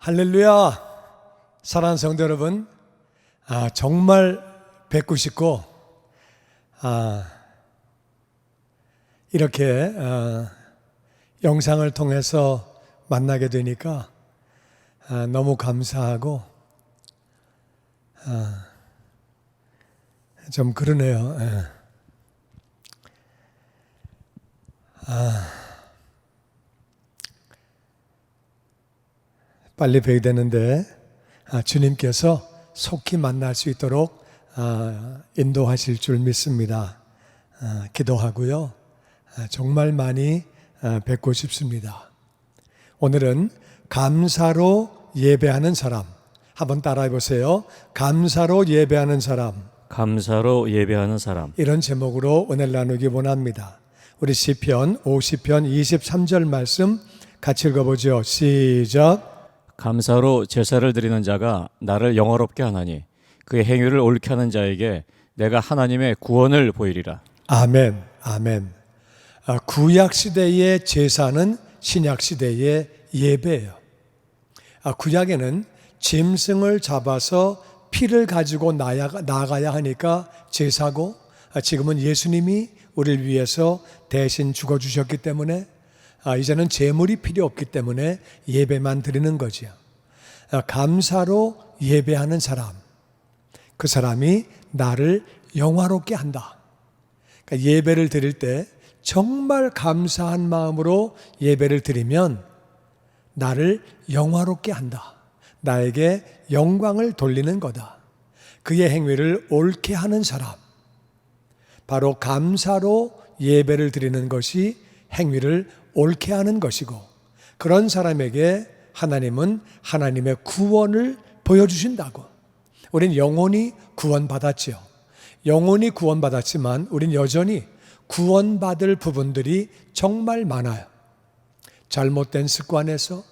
할렐루야! 사랑하는 성도 여러분, 정말 뵙고 싶고 이렇게 영상을 통해서 만나게 되니까 너무 감사하고 좀 그러네요. 빨리 뵈야 되는데 주님께서 속히 만날 수 있도록 인도하실 줄 믿습니다. 기도하고요. 정말 많이 뵙고 싶습니다. 오늘은 감사로 예배하는 사람, 한번 따라해 보세요. 감사로 예배하는 사람. 감사로 예배하는 사람. 이런 제목으로 은혜를 나누기 원합니다. 우리 시편 50편 23절 말씀 같이 읽어보죠. 시작. 감사로 제사를 드리는 자가 나를 영화롭게 하나니 그의 행위를 옳게 하는 자에게 내가 하나님의 구원을 보이리라. 아멘, 아멘. 구약 시대의 제사는 신약 시대의 예배예요. 구약에는 짐승을 잡아서 피를 가지고 나가야 하니까 제사고, 지금은 예수님이 우리를 위해서 대신 죽어주셨기 때문에 이제는 제물이 필요 없기 때문에 예배만 드리는 거죠. 감사로 예배하는 사람, 그 사람이 나를 영화롭게 한다. 그러니까 예배를 드릴 때 정말 감사한 마음으로 예배를 드리면 나를 영화롭게 한다. 나에게 영광을 돌리는 거다. 그의 행위를 옳게 하는 사람, 바로 감사로 예배를 드리는 것이 행위를 옳게 하는 것이고, 그런 사람에게 하나님은 하나님의 구원을 보여주신다고. 우린 영원히 구원받았지요. 영원히 구원받았지만 우린 여전히 구원받을 부분들이 정말 많아요. 잘못된 습관에서,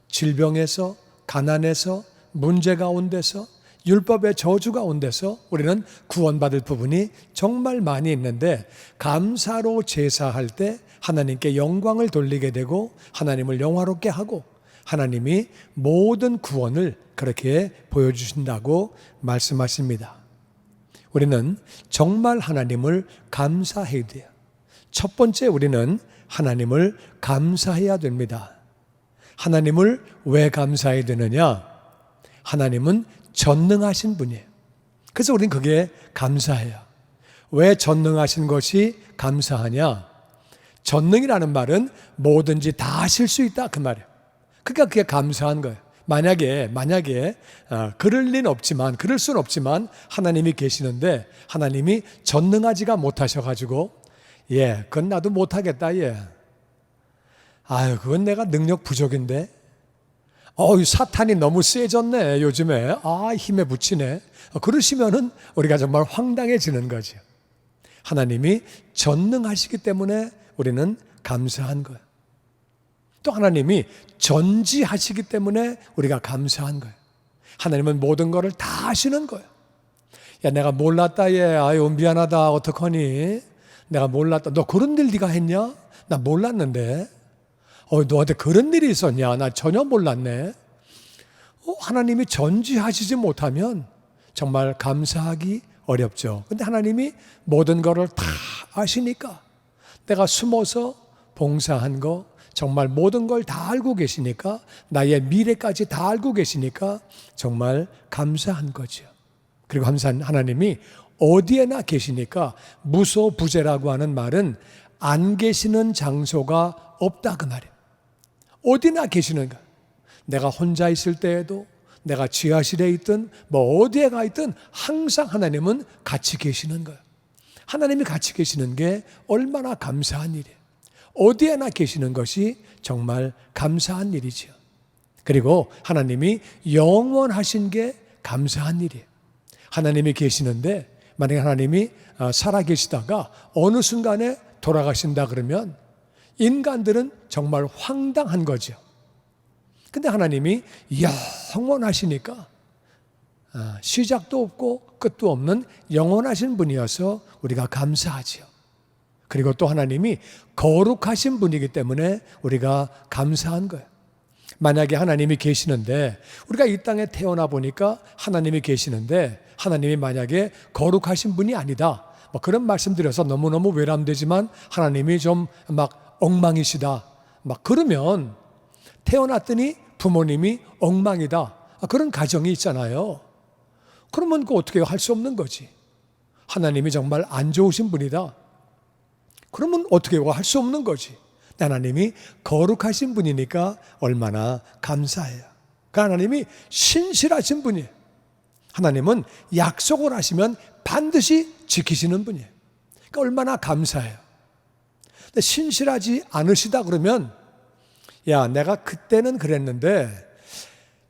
질병에서, 가난에서, 문제 가운데서, 율법의 저주 가운데서 우리는 구원받을 부분이 정말 많이 있는데, 감사로 제사할 때 하나님께 영광을 돌리게 되고 하나님을 영화롭게 하고 하나님이 모든 구원을 그렇게 보여주신다고 말씀하십니다. 우리는 정말 하나님을 감사해야 돼요. 첫 번째, 우리는 하나님을 감사해야 됩니다. 하나님을 왜 감사해야 되느냐? 하나님은 전능하신 분이에요. 그래서 우리는 그게 감사해요. 왜 전능하신 것이 감사하냐? 전능이라는 말은 뭐든지 다 하실 수 있다, 그 말이에요. 그러니까 그게 감사한 거예요. 만약에 그럴 리는 없지만, 그럴 수는 없지만 하나님이 계시는데 하나님이 전능하지가 못하셔가지고 그건 나도 못하겠다. 그건 내가 능력 부족인데. 사탄이 너무 세졌네 요즘에. 힘에 부치네. 그러시면은 우리가 정말 황당해지는 거죠. 하나님이 전능하시기 때문에 우리는 감사한 거예요. 또 하나님이 전지하시기 때문에 우리가 감사한 거예요. 하나님은 모든 것을 다 하시는 거예요. 내가 몰랐다. 아유 미안하다. 어떡하니? 내가 몰랐다. 너 그런 일 네가 했냐? 나 몰랐는데. 너한테 그런 일이 있었냐? 나 전혀 몰랐네. 하나님이 전지하시지 못하면 정말 감사하기 어렵죠. 근데 하나님이 모든 것을 다 아시니까, 내가 숨어서 봉사한 거 정말 모든 걸 다 알고 계시니까, 나의 미래까지 다 알고 계시니까 정말 감사한 거죠. 그리고 감사한 하나님이 어디에나 계시니까, 무소부재라고 하는 말은 안 계시는 장소가 없다, 그 말이에요. 어디나 계시는 거예요. 내가 혼자 있을 때에도, 내가 지하실에 있든 어디에 가 있든 항상 하나님은 같이 계시는 거예요. 하나님이 같이 계시는 게 얼마나 감사한 일이에요. 어디에나 계시는 것이 정말 감사한 일이죠. 그리고 하나님이 영원하신 게 감사한 일이에요. 하나님이 계시는데 만약에 하나님이 살아계시다가 어느 순간에 돌아가신다 그러면 인간들은 정말 황당한 거죠. 근데 하나님이 영원하시니까 시작도 없고 끝도 없는 영원하신 분이어서 우리가 감사하죠. 그리고 또 하나님이 거룩하신 분이기 때문에 우리가 감사한 거예요. 만약에 하나님이 계시는데, 우리가 이 땅에 태어나 보니까 하나님이 계시는데 하나님이 만약에 거룩하신 분이 아니다, 뭐 그런 말씀 드려서 너무너무 외람되지만 하나님이 좀 막 엉망이시다, 막 그러면 태어났더니 부모님이 엉망이다, 그런 가정이 있잖아요. 그러면 그 어떻게 할 수 없는 거지. 하나님이 정말 안 좋으신 분이다, 그러면 어떻게 할 수 없는 거지. 하나님이 거룩하신 분이니까 얼마나 감사해요. 그 하나님이 신실하신 분이에요. 하나님은 약속을 하시면 반드시 지키시는 분이에요. 그러니까 얼마나 감사해요. 근데 신실하지 않으시다 그러면, 야, 내가 그때는 그랬는데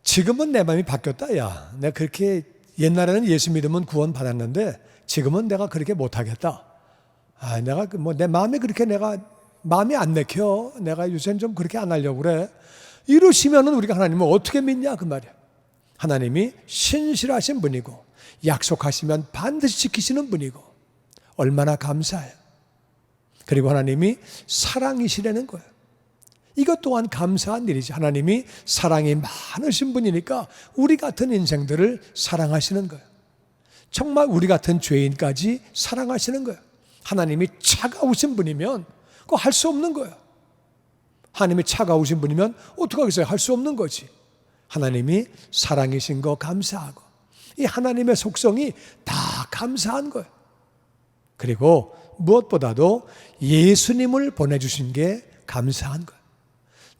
지금은 내 마음이 바뀌었다. 야, 내가 그렇게 옛날에는 예수 믿으면 구원 받았는데 지금은 내가 그렇게 못하겠다. 내가 뭐 내 마음이 그렇게 내가 마음이 안 내켜. 내가 요새는 좀 그렇게 안 하려고 그래. 이러시면은 우리가 하나님을 어떻게 믿냐 그 말이야. 하나님이 신실하신 분이고 약속하시면 반드시 지키시는 분이고 얼마나 감사해요. 그리고 하나님이 사랑이시라는 거예요. 이것 또한 감사한 일이지. 하나님이 사랑이 많으신 분이니까 우리 같은 인생들을 사랑하시는 거예요. 정말 우리 같은 죄인까지 사랑하시는 거예요. 하나님이 차가우신 분이면 그거 할 수 없는 거예요. 하나님이 차가우신 분이면 어떻게 하겠어요? 할 수 없는 거지. 하나님이 사랑이신 거 감사하고 이 하나님의 속성이 다 감사한 거예요. 그리고 무엇보다도 예수님을 보내주신 게 감사한 거예요.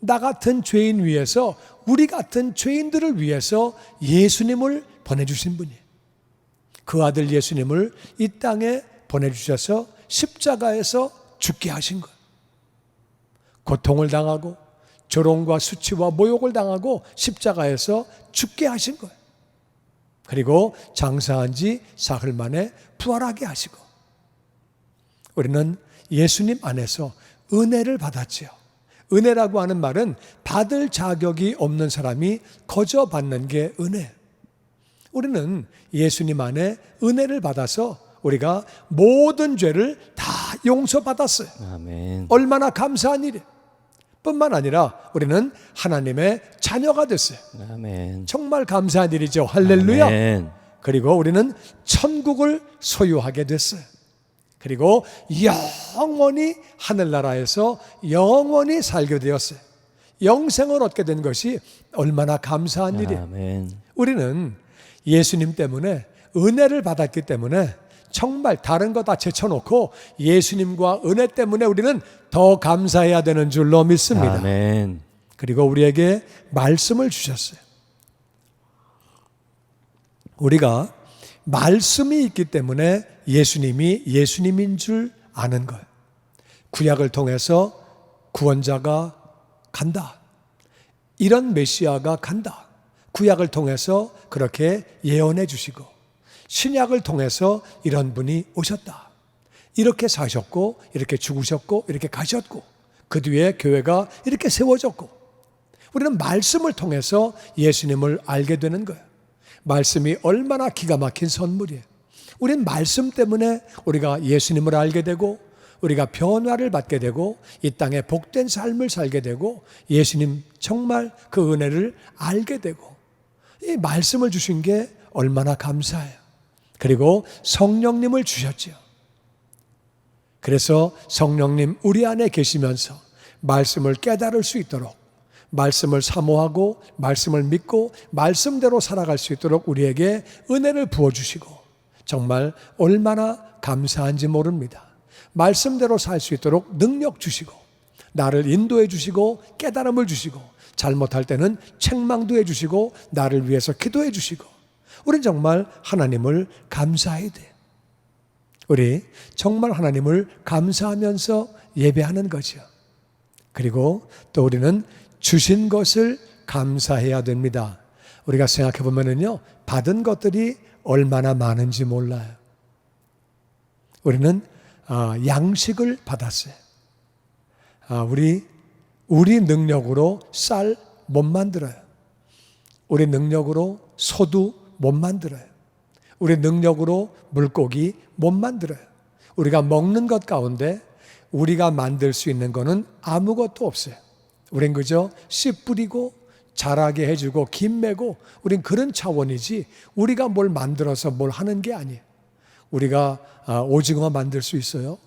나 같은 죄인 위해서, 우리 같은 죄인들을 위해서 예수님을 보내주신 분이에요. 그 아들 예수님을 이 땅에 보내주셔서 십자가에서 죽게 하신 거예요. 고통을 당하고 조롱과 수치와 모욕을 당하고 십자가에서 죽게 하신 거예요. 그리고 장사한 지 사흘 만에 부활하게 하시고, 우리는 예수님 안에서 은혜를 받았지요. 은혜라고 하는 말은 받을 자격이 없는 사람이 거저 받는 게 은혜예요. 우리는 예수님 안에 은혜를 받아서 우리가 모든 죄를 다 용서받았어요. 아멘. 얼마나 감사한 일이에요. 뿐만 아니라 우리는 하나님의 자녀가 됐어요. 아멘. 정말 감사한 일이죠. 할렐루야. 아멘. 그리고 우리는 천국을 소유하게 됐어요. 그리고 영원히 하늘나라에서 영원히 살게 되었어요. 영생을 얻게 된 것이 얼마나 감사한 일이에요. 아멘. 우리는 예수님 때문에 은혜를 받았기 때문에 정말 다른 거 다 제쳐놓고 예수님과 은혜 때문에 우리는 더 감사해야 되는 줄로 믿습니다. 아멘. 그리고 우리에게 말씀을 주셨어요. 우리가 말씀이 있기 때문에 예수님이 예수님인 줄 아는 거예요. 구약을 통해서 구원자가 간다, 이런 메시아가 간다, 구약을 통해서 그렇게 예언해 주시고, 신약을 통해서 이런 분이 오셨다, 이렇게 사셨고 이렇게 죽으셨고 이렇게 가셨고 그 뒤에 교회가 이렇게 세워졌고, 우리는 말씀을 통해서 예수님을 알게 되는 거예요. 말씀이 얼마나 기가 막힌 선물이에요. 우리는 말씀 때문에 우리가 예수님을 알게 되고 우리가 변화를 받게 되고 이 땅에 복된 삶을 살게 되고 예수님 정말 그 은혜를 알게 되고, 이 말씀을 주신 게 얼마나 감사해요. 그리고 성령님을 주셨죠. 그래서 성령님 우리 안에 계시면서 말씀을 깨달을 수 있도록, 말씀을 사모하고 말씀을 믿고 말씀대로 살아갈 수 있도록 우리에게 은혜를 부어주시고 정말 얼마나 감사한지 모릅니다. 말씀대로 살 수 있도록 능력 주시고 나를 인도해 주시고 깨달음을 주시고 잘못할 때는 책망도 해주시고 나를 위해서 기도해 주시고, 우리는 정말 하나님을 감사해야 돼요. 우리 정말 하나님을 감사하면서 예배하는 거죠. 그리고 또 우리는 주신 것을 감사해야 됩니다. 우리가 생각해 보면은요, 받은 것들이 얼마나 많은지 몰라요. 우리는 양식을 받았어요. 우리 능력으로 쌀 못 만들어요. 우리 능력으로 소도 못 만들어요. 우리 능력으로 물고기 못 만들어요. 우리가 먹는 것 가운데 우리가 만들 수 있는 거는 아무것도 없어요. 우린 그저 씨 뿌리고 자라게 해주고 김매고 우린 그런 차원이지 우리가 뭘 만들어서 뭘 하는 게 아니에요. 우리가 오징어 만들 수 있어요?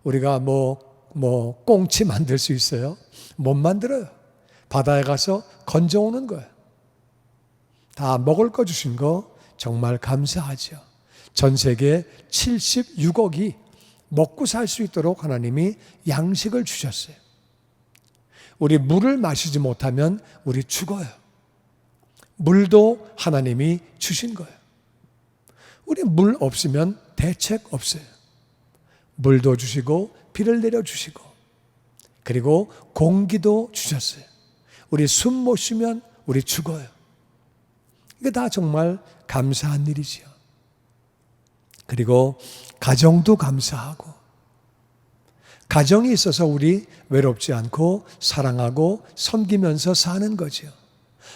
우리가 뭐 꽁치 만들 수 있어요? 못 만들어요. 바다에 가서 건져오는 거예요. 다 먹을 거 주신 거 정말 감사하죠. 전 세계 76억이 먹고 살 수 있도록 하나님이 양식을 주셨어요. 우리 물을 마시지 못하면 우리 죽어요. 물도 하나님이 주신 거예요. 우리 물 없으면 대책 없어요. 물도 주시고 비를 내려주시고 그리고 공기도 주셨어요. 우리 숨 못 쉬면 우리 죽어요. 이게 다 정말 감사한 일이지요. 그리고 가정도 감사하고 가정이 있어서 우리 외롭지 않고 사랑하고 섬기면서 사는 거죠.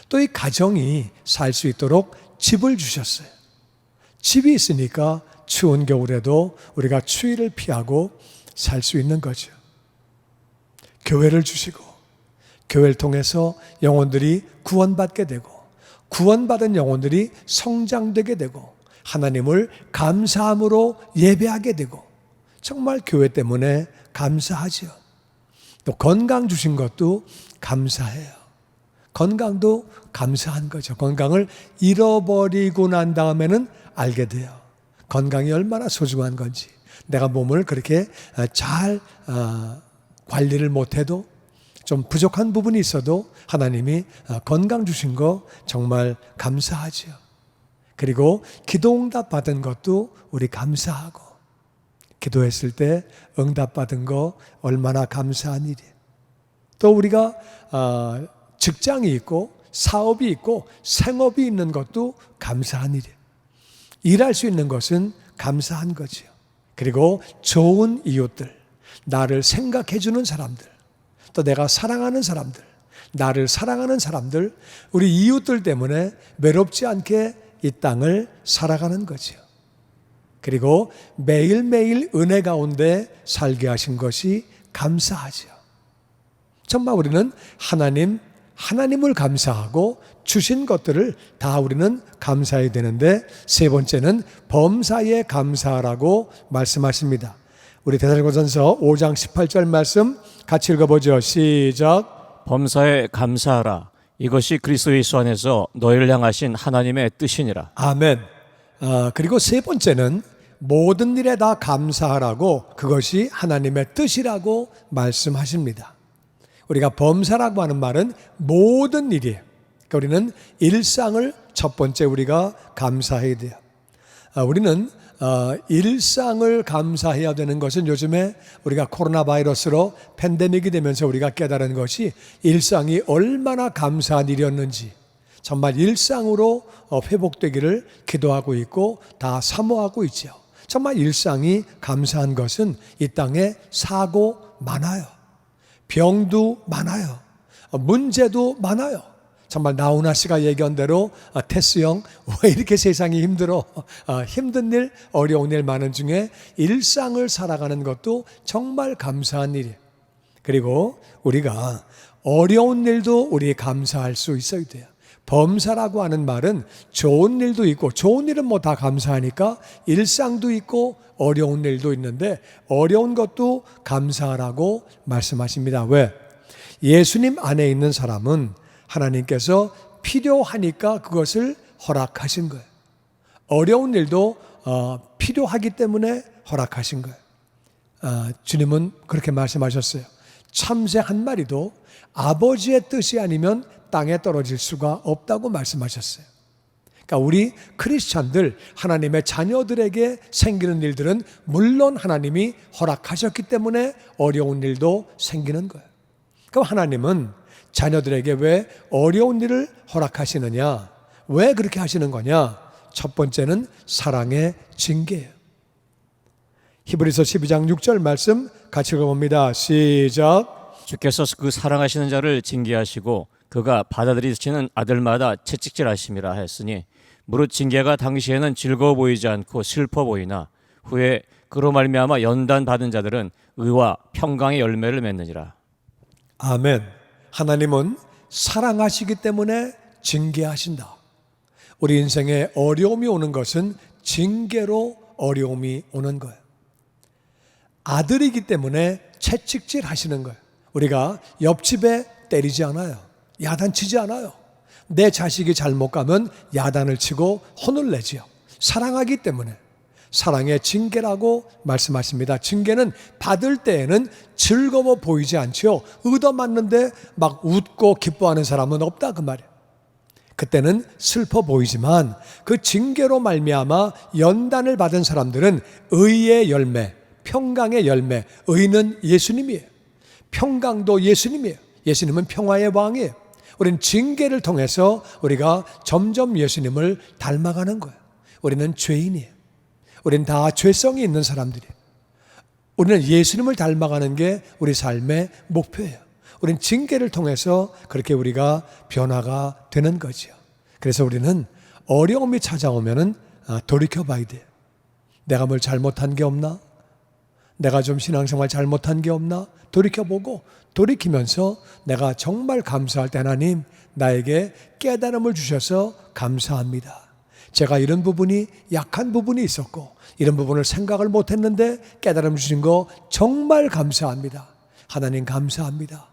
또 이 가정이 살 수 있도록 집을 주셨어요. 집이 있으니까 추운 겨울에도 우리가 추위를 피하고 살 수 있는 거죠. 교회를 주시고 교회를 통해서 영혼들이 구원받게 되고 구원받은 영혼들이 성장되게 되고 하나님을 감사함으로 예배하게 되고 정말 교회 때문에 감사하죠. 또 건강 주신 것도 감사해요. 건강도 감사한 거죠. 건강을 잃어버리고 난 다음에는 알게 돼요. 건강이 얼마나 소중한 건지. 내가 몸을 그렇게 잘 관리를 못해도 좀 부족한 부분이 있어도 하나님이 건강 주신 거 정말 감사하죠. 그리고 기도 응답 받은 것도 우리 감사하고 기도했을 때 응답 받은 거 얼마나 감사한 일이에요. 또 우리가 직장이 있고 사업이 있고 생업이 있는 것도 감사한 일이에요. 일할 수 있는 것은 감사한 거죠. 그리고 좋은 이웃들, 나를 생각해 주는 사람들, 또 내가 사랑하는 사람들, 나를 사랑하는 사람들, 우리 이웃들 때문에 외롭지 않게 이 땅을 살아가는 거죠. 그리고 매일매일 은혜 가운데 살게 하신 것이 감사하죠. 정말 우리는 하나님을 감사하고 주신 것들을 다 우리는 감사해야 되는데 세 번째는 범사에 감사하라고 말씀하십니다. 우리 데살로니가전서 5장 18절 말씀 같이 읽어보죠. 시작. 범사에 감사하라. 이것이 그리스도 예수 안에서 너희를 향하신 하나님의 뜻이니라. 아멘. 그리고 세 번째는 모든 일에 다 감사하라고 그것이 하나님의 뜻이라고 말씀하십니다. 우리가 범사라고 하는 말은 모든 일이에요. 그러니까 우리는 일상을 첫 번째 우리가 감사해야 돼요. 우리는 일상을 감사해야 되는 것은 요즘에 우리가 코로나 바이러스로 팬데믹이 되면서 우리가 깨달은 것이 일상이 얼마나 감사한 일이었는지 정말 일상으로 회복되기를 기도하고 있고 다 사모하고 있죠. 정말 일상이 감사한 것은 이 땅에 사고 많아요. 병도 많아요. 문제도 많아요. 정말 나훈아 씨가 얘기한 대로 테스 형, 왜 이렇게 세상이 힘들어? 힘든 일, 어려운 일 많은 중에 일상을 살아가는 것도 정말 감사한 일이에요. 그리고 우리가 어려운 일도 우리 감사할 수 있어야 돼요. 범사라고 하는 말은 좋은 일도 있고 좋은 일은 뭐 다 감사하니까 일상도 있고 어려운 일도 있는데 어려운 것도 감사하라고 말씀하십니다. 왜? 예수님 안에 있는 사람은 하나님께서 필요하니까 그것을 허락하신 거예요. 어려운 일도 필요하기 때문에 허락하신 거예요. 주님은 그렇게 말씀하셨어요. 참새 한 마리도 아버지의 뜻이 아니면 땅에 떨어질 수가 없다고 말씀하셨어요. 그러니까 우리 크리스찬들, 하나님의 자녀들에게 생기는 일들은 물론 하나님이 허락하셨기 때문에 어려운 일도 생기는 거예요. 그럼 하나님은 자녀들에게 왜 어려운 일을 허락하시느냐? 왜 그렇게 하시는 거냐? 첫 번째는 사랑의 징계예요. 히브리서 12장 6절 말씀 같이 읽어봅니다. 시작. 주께서 그 사랑하시는 자를 징계하시고 그가 받아들이시는 아들마다 채찍질하심이라 했으니 무릇 징계가 당시에는 즐거워 보이지 않고 슬퍼 보이나 후에 그로 말미암아 연단 받은 자들은 의와 평강의 열매를 맺느니라. 아멘. 하나님은 사랑하시기 때문에 징계하신다. 우리 인생에 어려움이 오는 것은 징계로 어려움이 오는 거예요. 아들이기 때문에 채찍질 하시는 거예요. 우리가 옆집에 때리지 않아요. 야단치지 않아요. 내 자식이 잘못 가면 야단을 치고 혼을 내지요. 사랑하기 때문에. 사랑의 징계라고 말씀하십니다. 징계는 받을 때에는 즐거워 보이지 않지요. 얻어맞는데 막 웃고 기뻐하는 사람은 없다 그 말이에요. 그때는 슬퍼 보이지만 그 징계로 말미암아 연단을 받은 사람들은 의의 열매, 평강의 열매. 의는 예수님이에요. 평강도 예수님이에요. 예수님은 평화의 왕이에요. 우리는 징계를 통해서 우리가 점점 예수님을 닮아가는 거예요. 우리는 죄인이에요. 우리는 다 죄성이 있는 사람들이에요. 우리는 예수님을 닮아가는 게 우리 삶의 목표예요. 우리는 징계를 통해서 그렇게 우리가 변화가 되는 거죠. 그래서 우리는 어려움이 찾아오면은 돌이켜봐야 돼요. 내가 뭘 잘못한 게 없나? 내가 좀 신앙생활 잘못한 게 없나? 돌이켜보고 돌이키면서 내가 정말 감사할 때 하나님 나에게 깨달음을 주셔서 감사합니다. 제가 이런 부분이 약한 부분이 있었고 이런 부분을 생각을 못했는데 깨달음 주신 거 정말 감사합니다. 하나님 감사합니다.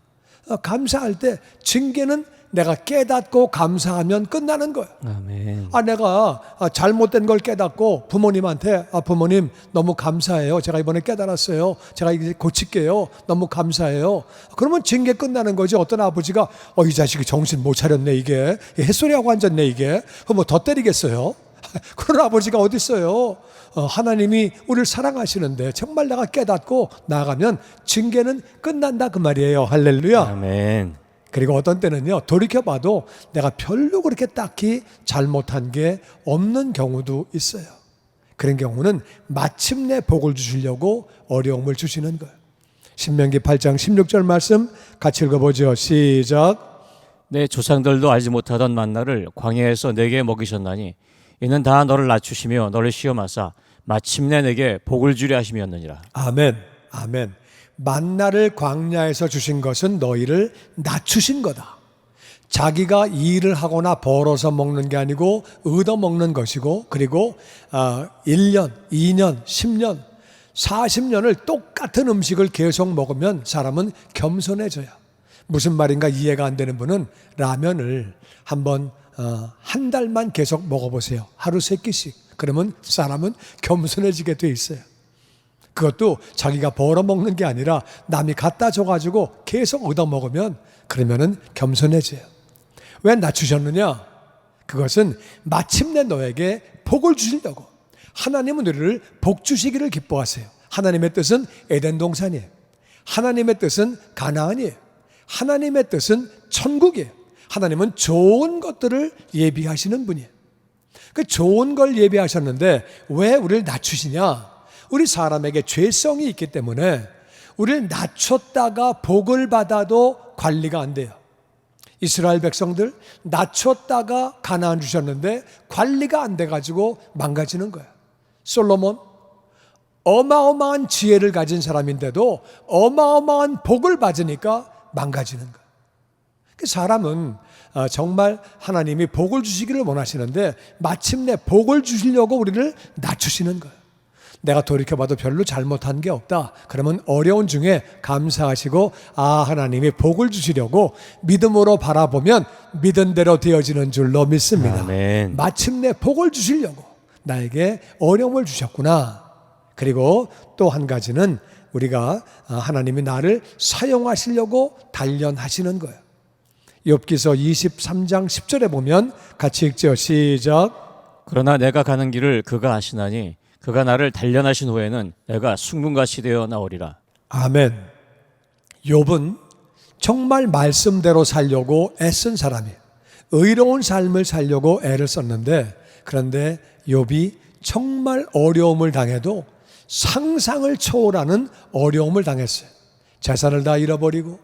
감사할 때 징계는 내가 깨닫고 감사하면 끝나는 거예요. 아멘. 내가 잘못된 걸 깨닫고 부모님한테 부모님 너무 감사해요. 제가 이번에 깨달았어요. 제가 이제 고칠게요. 너무 감사해요. 그러면 징계 끝나는 거지. 어떤 아버지가 이 자식이 정신 못 차렸네 이게 햇소리하고 앉았네 이게 그럼 뭐 더 때리겠어요? 그런 아버지가 어디 있어요? 하나님이 우리를 사랑하시는데 정말 내가 깨닫고 나아가면 징계는 끝난다 그 말이에요. 할렐루야. 아멘. 그리고 어떤 때는요 돌이켜봐도 내가 별로 그렇게 딱히 잘못한 게 없는 경우도 있어요. 그런 경우는 마침내 복을 주시려고 어려움을 주시는 거예요. 신명기 8장 16절 말씀 같이 읽어보죠. 시작. 내 조상들도 알지 못하던 만나를 광야에서 내게 먹이셨나니 이는 다 너를 낮추시며 너를 시험하사 마침내 내게 복을 주려 하심이었느니라. 아멘. 아멘. 만나를 광야에서 주신 것은 너희를 낮추신 거다. 자기가 일을 하거나 벌어서 먹는 게 아니고 얻어먹는 것이고 그리고 1년, 2년, 10년, 40년을 똑같은 음식을 계속 먹으면 사람은 겸손해져요. 무슨 말인가 이해가 안 되는 분은 라면을 한번 한 달만 계속 먹어보세요. 하루 3끼씩. 그러면 사람은 겸손해지게 돼 있어요. 그것도 자기가 벌어먹는 게 아니라 남이 갖다 줘가지고 계속 얻어먹으면 그러면은 겸손해져요. 왜 낮추셨느냐? 그것은 마침내 너에게 복을 주시려고. 하나님은 우리를 복 주시기를 기뻐하세요. 하나님의 뜻은 에덴 동산이에요. 하나님의 뜻은 가나안이에요. 하나님의 뜻은 천국이에요. 하나님은 좋은 것들을 예비하시는 분이에요. 그 좋은 걸 예비하셨는데 왜 우리를 낮추시냐? 우리 사람에게 죄성이 있기 때문에 우리를 낮췄다가 복을 받아도 관리가 안 돼요. 이스라엘 백성들 낮췄다가 가나안 주셨는데 관리가 안 돼가지고 망가지는 거예요. 솔로몬 어마어마한 지혜를 가진 사람인데도 어마어마한 복을 받으니까 망가지는 거예요. 사람은 정말 하나님이 복을 주시기를 원하시는데 마침내 복을 주시려고 우리를 낮추시는 거예요. 내가 돌이켜봐도 별로 잘못한 게 없다. 그러면 어려운 중에 감사하시고 하나님이 복을 주시려고 믿음으로 바라보면 믿은 대로 되어지는 줄로 믿습니다. 아멘. 마침내 복을 주시려고 나에게 어려움을 주셨구나. 그리고 또 한 가지는 우리가 하나님이 나를 사용하시려고 단련하시는 거예요. 욥기서 23장 10절에 보면 같이 읽죠. 시작. 그러나 내가 가는 길을 그가 아시나니 그가 나를 단련하신 후에는 내가 숭늉같이 되어 나오리라. 아멘. 욥은 정말 말씀대로 살려고 애쓴 사람이에요. 의로운 삶을 살려고 애를 썼는데 그런데 욥이 정말 어려움을 당해도 상상을 초월하는 어려움을 당했어요. 재산을 다 잃어버리고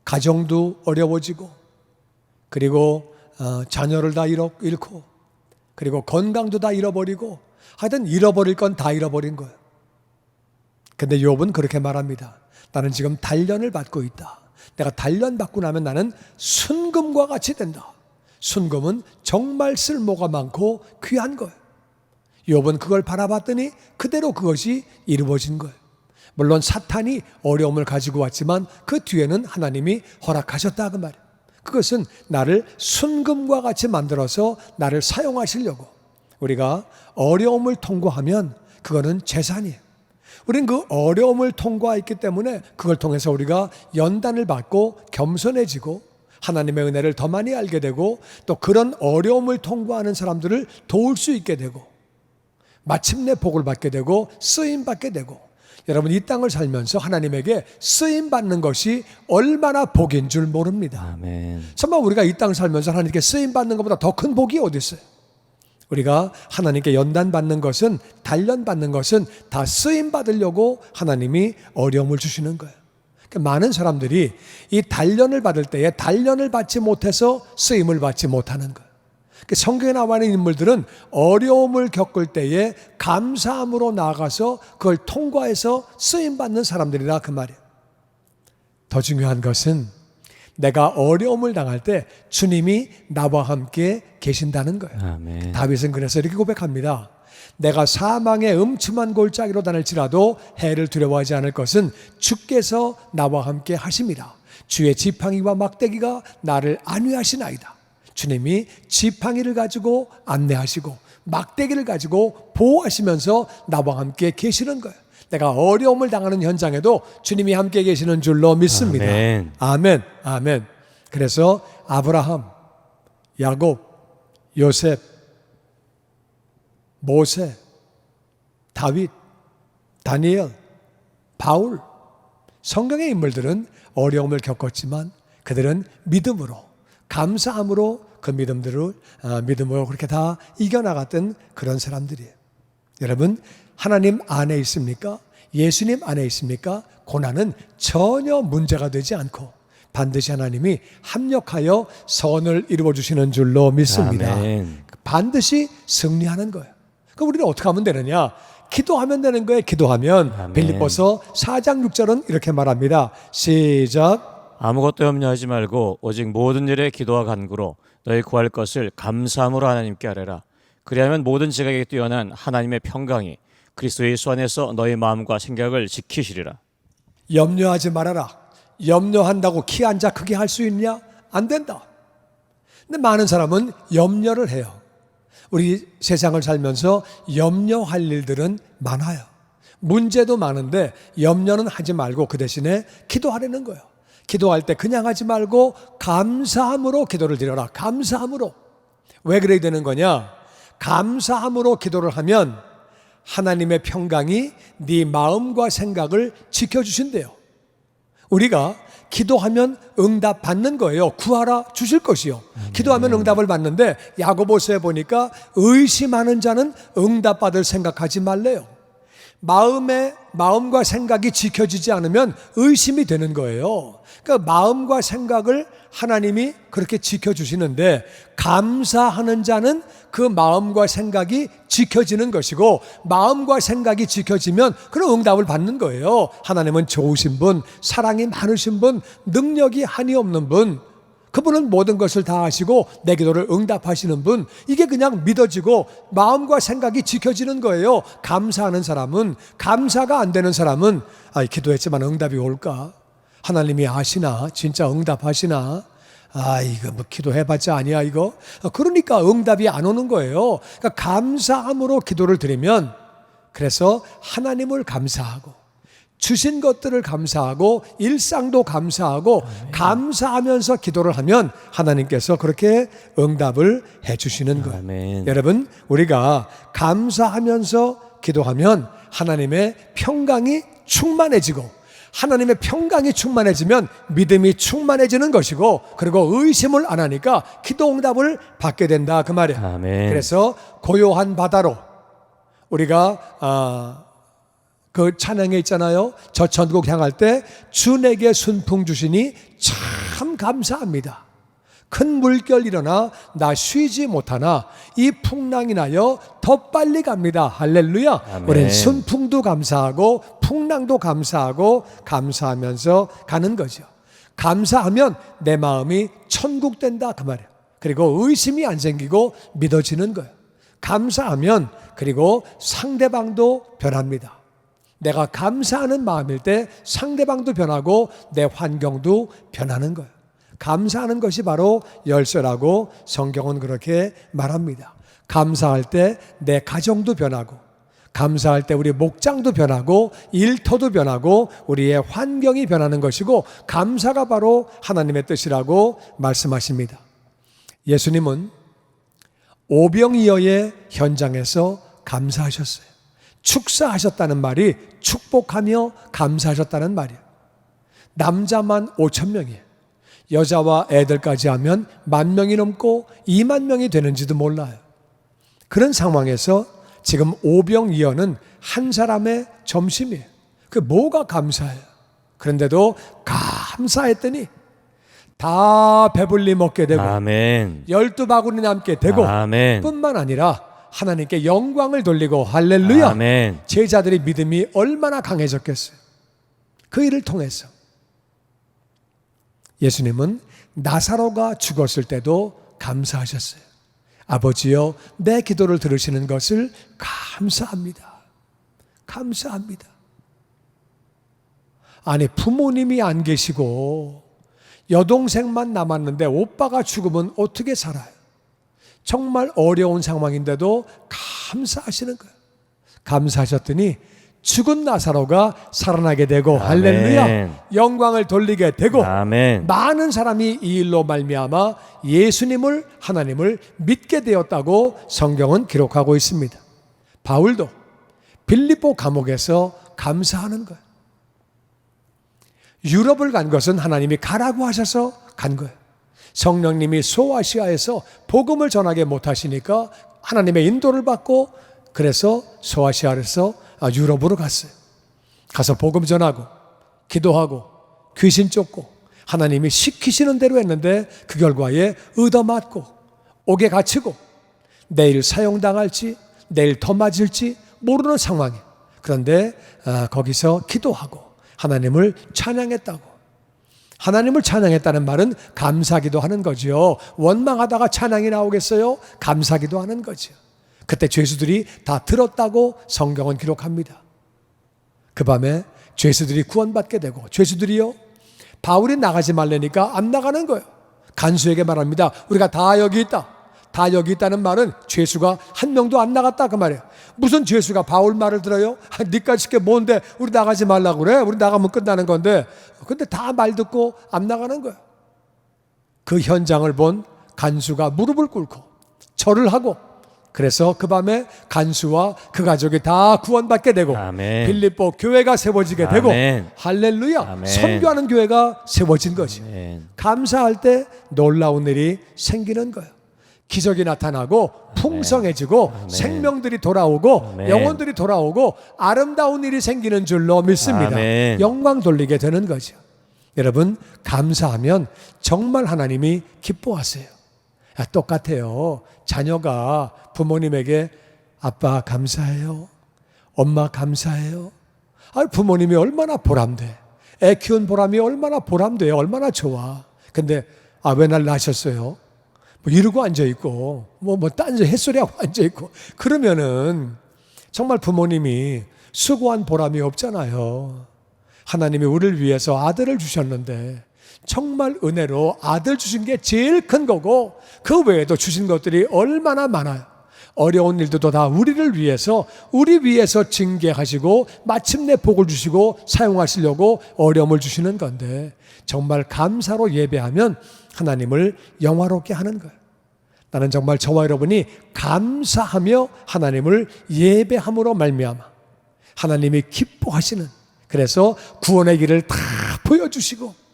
가정도 어려워지고 그리고 자녀를 다 잃고 그리고 건강도 다 잃어버리고 하여튼 잃어버릴 건 다 잃어버린 거예요. 근데 욥은 그렇게 말합니다. 나는 지금 단련을 받고 있다. 내가 단련받고 나면 나는 순금과 같이 된다. 순금은 정말 쓸모가 많고 귀한 거예요. 욥은 그걸 바라봤더니 그대로 그것이 이루어진 거예요. 물론 사탄이 어려움을 가지고 왔지만 그 뒤에는 하나님이 허락하셨다 그 말이에요. 그것은 나를 순금과 같이 만들어서 나를 사용하시려고. 우리가 어려움을 통과하면 그거는 재산이에요. 우리는 그 어려움을 통과했기 때문에 그걸 통해서 우리가 연단을 받고 겸손해지고 하나님의 은혜를 더 많이 알게 되고 또 그런 어려움을 통과하는 사람들을 도울 수 있게 되고 마침내 복을 받게 되고 쓰임 받게 되고. 여러분, 이 땅을 살면서 하나님에게 쓰임 받는 것이 얼마나 복인 줄 모릅니다. 아멘. 정말 우리가 이 땅을 살면서 하나님께 쓰임 받는 것보다 더 큰 복이 어디 있어요? 우리가 하나님께 연단 받는 것은, 단련 받는 것은 다 쓰임 받으려고 하나님이 어려움을 주시는 거예요. 그러니까 많은 사람들이 이 단련을 받을 때에 단련을 받지 못해서 쓰임을 받지 못하는 거예요. 성경에 나와 있는 인물들은 어려움을 겪을 때에 감사함으로 나아가서 그걸 통과해서 쓰임받는 사람들이라 그 말이에요. 더 중요한 것은 내가 어려움을 당할 때 주님이 나와 함께 계신다는 거예요. 아멘. 다윗은 그래서 이렇게 고백합니다. 내가 사망의 음침한 골짜기로 다닐지라도 해를 두려워하지 않을 것은 주께서 나와 함께 하심이라. 주의 지팡이와 막대기가 나를 안위하시나이다. 주님이 지팡이를 가지고 안내하시고 막대기를 가지고 보호하시면서 나와 함께 계시는 거예요. 내가 어려움을 당하는 현장에도 주님이 함께 계시는 줄로 믿습니다. 아멘. 아멘. 아멘. 그래서 아브라함, 야곱, 요셉, 모세, 다윗, 다니엘, 바울, 성경의 인물들은 어려움을 겪었지만 그들은 믿음으로, 감사함으로 그 믿음으로 그렇게 다 이겨나갔던 그런 사람들이에요. 여러분, 하나님 안에 있습니까? 예수님 안에 있습니까? 고난은 전혀 문제가 되지 않고 반드시 하나님이 합력하여 선을 이루어 주시는 줄로 믿습니다. 아멘. 반드시 승리하는 거예요. 그럼 우리는 어떻게 하면 되느냐? 기도하면 되는 거예요. 기도하면. 아멘. 빌립보서 4장 6절은 이렇게 말합니다. 시작. 아무것도 염려하지 말고 오직 모든 일에 기도와 간구로 너희 구할 것을 감사함으로 하나님께 아뢰라. 그리하면 모든 지각에 뛰어난 하나님의 평강이 그리스도 예수 안에서 너희 마음과 생각을 지키시리라. 염려하지 말아라. 염려한다고 키 앉아 크게 할 수 있냐? 안 된다. 근데 많은 사람은 염려를 해요. 우리 세상을 살면서 염려할 일들은 많아요. 문제도 많은데 염려는 하지 말고 그 대신에 기도하라는 거예요. 기도할 때 그냥 하지 말고 감사함으로 기도를 드려라. 감사함으로. 왜 그래야 되는 거냐? 감사함으로 기도를 하면 하나님의 평강이 네 마음과 생각을 지켜주신대요. 우리가 기도하면 응답 받는 거예요. 구하라 주실 것이요. 기도하면 응답을 받는데 야고보서에 보니까 의심하는 자는 응답 받을 생각하지 말래요. 마음과 생각이 지켜지지 않으면 의심이 되는 거예요. 그러니까 마음과 생각을 하나님이 그렇게 지켜주시는데 감사하는 자는 그 마음과 생각이 지켜지는 것이고 마음과 생각이 지켜지면 그런 응답을 받는 거예요. 하나님은 좋으신 분, 사랑이 많으신 분, 능력이 한이 없는 분, 그분은 모든 것을 다 하시고 내 기도를 응답하시는 분, 이게 그냥 믿어지고 마음과 생각이 지켜지는 거예요. 감사하는 사람은, 감사가 안 되는 사람은 기도했지만 응답이 올까? 하나님이 아시나? 진짜 응답하시나? 이거 뭐 기도해봤자 아니야 이거? 그러니까 응답이 안 오는 거예요. 그러니까 감사함으로 기도를 드리면, 그래서 하나님을 감사하고 주신 것들을 감사하고 일상도 감사하고 감사하면서 기도를 하면 하나님께서 그렇게 응답을 해주시는 거예요. 아멘. 여러분, 우리가 감사하면서 기도하면 하나님의 평강이 충만해지고, 하나님의 평강이 충만해지면 믿음이 충만해지는 것이고, 그리고 의심을 안 하니까 기도 응답을 받게 된다 그 말이에요. 아멘. 그래서 고요한 바다로 우리가 그 찬양에 있잖아요. 저 천국 향할 때 주 내게 순풍 주시니 참 감사합니다. 큰 물결 일어나 나 쉬지 못하나 이 풍랑이 나여 더 빨리 갑니다. 할렐루야. 아멘. 우리는 순풍도 감사하고 풍랑도 감사하고 감사하면서 가는 거죠. 감사하면 내 마음이 천국 된다 그 말이에요. 그리고 의심이 안 생기고 믿어지는 거예요. 감사하면 그리고 상대방도 변합니다. 내가 감사하는 마음일 때 상대방도 변하고 내 환경도 변하는 거예요. 감사하는 것이 바로 열쇠라고 성경은 그렇게 말합니다. 감사할 때 내 가정도 변하고, 감사할 때 우리 목장도 변하고, 일터도 변하고, 우리의 환경이 변하는 것이고, 감사가 바로 하나님의 뜻이라고 말씀하십니다. 예수님은 오병이어의 현장에서 감사하셨어요. 축사하셨다는 말이 축복하며 감사하셨다는 말이에요. 남자만 5,000명이에요. 여자와 애들까지 하면 10,000명이 넘고 20,000명이 되는지도 몰라요. 그런 상황에서 지금 오병이어는 한 사람의 점심이에요. 그 뭐가 감사해요? 그런데도 감사했더니 다 배불리 먹게 되고, 아멘. 12바구니 남게 되고, 아멘. 뿐만 아니라 하나님께 영광을 돌리고, 할렐루야. 아멘. 제자들의 믿음이 얼마나 강해졌겠어요. 그 일을 통해서 예수님은 나사로가 죽었을 때도 감사하셨어요. 아버지여, 내 기도를 들으시는 것을 감사합니다. 감사합니다. 아니, 부모님이 안 계시고 여동생만 남았는데 오빠가 죽으면 어떻게 살아요? 정말 어려운 상황인데도 감사하시는 거예요. 감사하셨더니 죽은 나사로가 살아나게 되고, 아멘. 할렐루야, 영광을 돌리게 되고, 아멘. 많은 사람이 이 일로 말미암아 예수님을, 하나님을 믿게 되었다고 성경은 기록하고 있습니다. 바울도 빌립보 감옥에서 감사하는 거예요. 유럽을 간 것은 하나님이 가라고 하셔서 간 거예요. 성령님이 소아시아에서 복음을 전하게 못하시니까 하나님의 인도를 받고, 그래서 소아시아에서 유럽으로 갔어요. 가서 복음 전하고 기도하고 귀신 쫓고 하나님이 시키시는 대로 했는데 그 결과에 얻어맞고 옥에 갇히고 내일 사형당할지 내일 더 맞을지 모르는 상황이에요. 그런데 거기서 기도하고 하나님을 찬양했다고. 하나님을 찬양했다는 말은 감사기도 하는 거죠. 원망하다가 찬양이 나오겠어요? 감사기도 하는 거죠. 그때 죄수들이 다 들었다고 성경은 기록합니다. 그 밤에 죄수들이 구원받게 되고, 죄수들이요, 바울이 나가지 말라니까 안 나가는 거예요. 간수에게 말합니다. 우리가 다 여기 있다. 다 여기 있다는 말은 죄수가 한 명도 안 나갔다 그 말이에요. 무슨 죄수가 바울 말을 들어요? 니까지 게 뭔데 우리 나가지 말라고 그래? 우리 나가면 끝나는 건데. 근데 다 말 듣고 안 나가는 거예요. 그 현장을 본 간수가 무릎을 꿇고 절을 하고, 그래서 그 밤에 간수와 그 가족이 다 구원받게 되고, 아멘. 빌립보 교회가 세워지게 되고, 아멘. 할렐루야, 아멘. 선교하는 교회가 세워진 거지. 아멘. 감사할 때 놀라운 일이 생기는 거예요. 기적이 나타나고 풍성해지고 아멘. 생명들이 돌아오고 아멘. 영혼들이 돌아오고 아름다운 일이 생기는 줄로 믿습니다. 아멘. 영광 돌리게 되는 거죠. 여러분, 감사하면 정말 하나님이 기뻐하세요. 똑같아요. 자녀가 부모님에게 아빠 감사해요, 엄마 감사해요. 부모님이 얼마나 보람돼. 애 키운 보람이 얼마나 보람돼요. 얼마나 좋아. 근데 왜 날 낳으셨어요? 이러고 앉아있고 딴 햇소리하고 앉아있고 그러면은 정말 부모님이 수고한 보람이 없잖아요. 하나님이 우리를 위해서 아들을 주셨는데 정말 은혜로 아들 주신 게 제일 큰 거고, 그 외에도 주신 것들이 얼마나 많아요. 어려운 일들도 다 우리를 위해서, 우리 위해서 징계하시고 마침내 복을 주시고 사용하시려고 어려움을 주시는 건데, 정말 감사로 예배하면 하나님을 영화롭게 하는 거예요. 나는 정말 저와 여러분이 감사하며 하나님을 예배함으로 말미암아 하나님이 기뻐하시는, 그래서 구원의 길을 다 보여주시고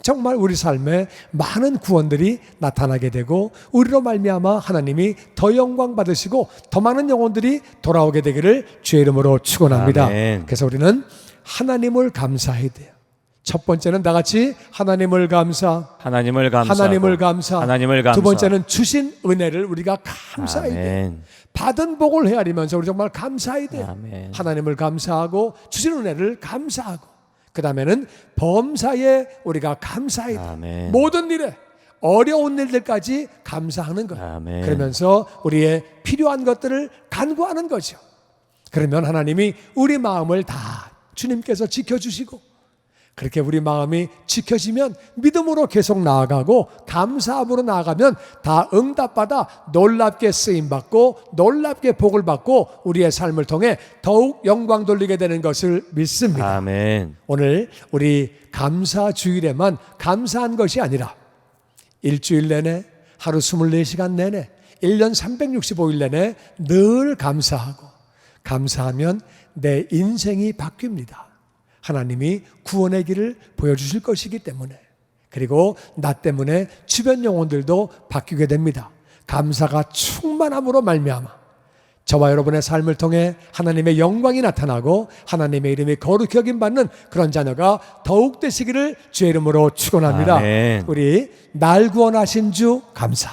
정말 우리 삶에 많은 구원들이 나타나게 되고, 우리로 말미암아 하나님이 더 영광 받으시고 더 많은 영혼들이 돌아오게 되기를 주의 이름으로 축원합니다. 아멘. 그래서 우리는 하나님을 감사해야 돼요. 첫 번째는 다 같이 하나님을 감사, 하나님을 감사, 하나님을 감사. 하나님을 감사. 두 번째는 주신 은혜를 우리가 감사해야 돼요. 아멘. 받은 복을 헤아리면서 우리 정말 감사해야 돼요. 아멘. 하나님을 감사하고 주신 은혜를 감사하고, 그 다음에는 범사에 우리가 감사이다. 아멘. 모든 일에 어려운 일들까지 감사하는 거예요. 아멘. 그러면서 우리의 필요한 것들을 간구하는 거죠. 그러면 하나님이 우리 마음을 다 주님께서 지켜주시고, 그렇게 우리 마음이 지켜지면 믿음으로 계속 나아가고 감사함으로 나아가면 다 응답받아 놀랍게 쓰임받고 놀랍게 복을 받고 우리의 삶을 통해 더욱 영광 돌리게 되는 것을 믿습니다. 아멘. 오늘 우리 감사 주일에만 감사한 것이 아니라 일주일 내내 하루 24시간 내내 1년 365일 내내 늘 감사하고, 감사하면 내 인생이 바뀝니다. 하나님이 구원의 길을 보여주실 것이기 때문에, 그리고 나 때문에 주변 영혼들도 바뀌게 됩니다. 감사가 충만함으로 말미암아 저와 여러분의 삶을 통해 하나님의 영광이 나타나고 하나님의 이름이 거룩히 여김받는 그런 자녀가 더욱 되시기를 주의 이름으로 축원합니다. 아멘. 우리 날 구원하신 주 감사,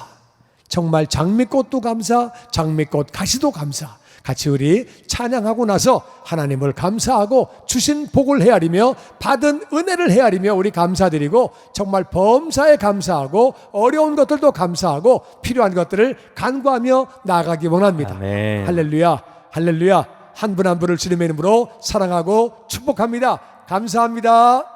정말 장미꽃도 감사, 장미꽃 가시도 감사, 같이 우리 찬양하고 나서 하나님을 감사하고 주신 복을 헤아리며 받은 은혜를 헤아리며 우리 감사드리고 정말 범사에 감사하고 어려운 것들도 감사하고 필요한 것들을 간구하며 나아가기 원합니다. 아멘. 할렐루야, 할렐루야. 한 분 한 분을 주님의 이름으로 사랑하고 축복합니다. 감사합니다.